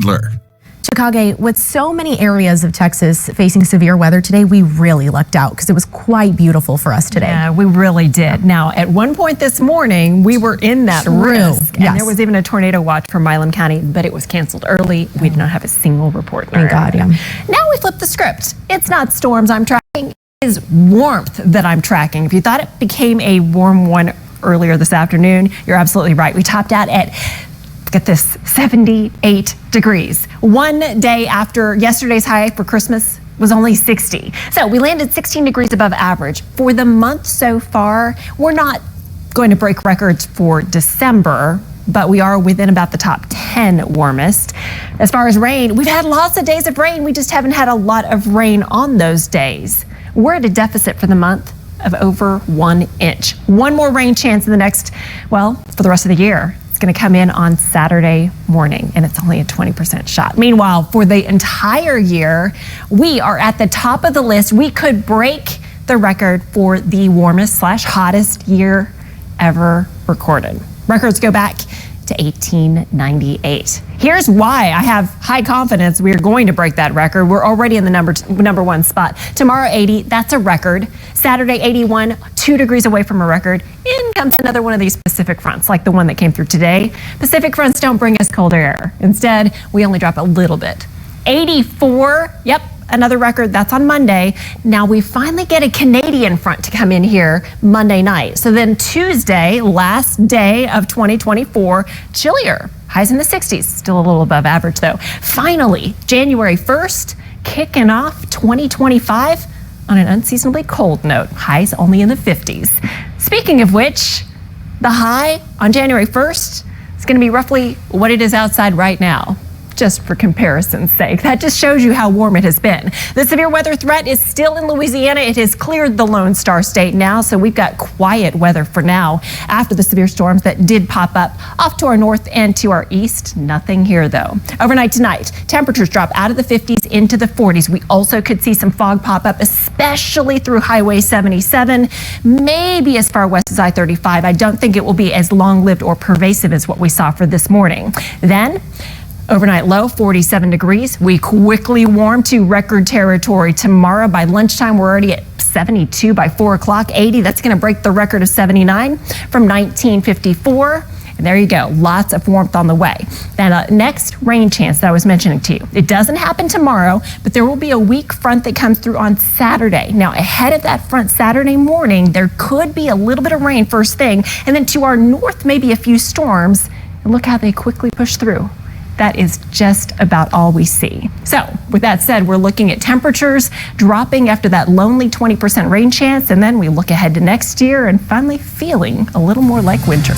Windler. Chikage, with so many areas of Texas facing severe weather today, we really lucked out because it was quite beautiful for us today. Yeah, we really did. Now, at one point this morning, we were in that risk. And there was even a tornado watch for Milam County, but it was canceled early. We did not have a single report. Thank God, yeah. Now we flip the script. It's not storms I'm tracking, it is warmth that I'm tracking. If you thought it became a warm one earlier this afternoon, you're absolutely right. We topped out at, get this, 78 degrees. One day after yesterday's high for Christmas was only 60. So we landed 16 degrees above average. For the month so far, we're not going to break records for December, but we are within about the top 10 warmest. As far as rain, we've had lots of days of rain. We just haven't had a lot of rain on those days. We're at a deficit for the month of over 1 inch. One more rain chance in the next, well, for the rest of the year. Going to come in on Saturday morning, and it's only a 20% shot. Meanwhile, for the entire year, we are at the top of the list. We could break the record for the warmest/hottest year ever recorded. Records go back to 1898. Here's why I have high confidence we are going to break that record. We're already in the number one spot. Tomorrow 80, that's a record. Saturday 81, 2 degrees away from a record. In comes another one of these Pacific fronts, like the one that came through today. Pacific fronts don't bring us colder air. Instead, we only drop a little bit. 84, yep, another record. That's on Monday. Now we finally get a Canadian front to come in here Monday night. So then Tuesday, last day of 2024, chillier. Highs in the 60s, still a little above average though. Finally, January 1st, kicking off 2025 on an unseasonably cold note. Highs only in the 50s. Speaking of which, the high on January 1st is going to be roughly what it is outside right now. Just for comparison's sake. That just shows you how warm it has been. The severe weather threat is still in Louisiana. It has cleared the Lone Star State now, so we've got quiet weather for now after the severe storms that did pop up off to our north and to our east. Nothing here, though. Overnight tonight, temperatures drop out of the 50s into the 40s. We also could see some fog pop up, especially through Highway 77, maybe as far west as I-35. I don't think it will be as long-lived or pervasive as what we saw for this morning. Then, overnight low, 47 degrees. We quickly warm to record territory. Tomorrow by lunchtime, we're already at 72 by 4 o'clock, 80. That's going to break the record of 79 from 1954. And there you go. Lots of warmth on the way. That next rain chance that I was mentioning to you, it doesn't happen tomorrow, but there will be a weak front that comes through on Saturday. Now, ahead of that front Saturday morning, there could be a little bit of rain first thing. And then to our north, maybe a few storms. And look how they quickly push through. That is just about all we see. So with that said, we're looking at temperatures dropping after that lonely 20% rain chance, and then we look ahead to next year and finally feeling a little more like winter.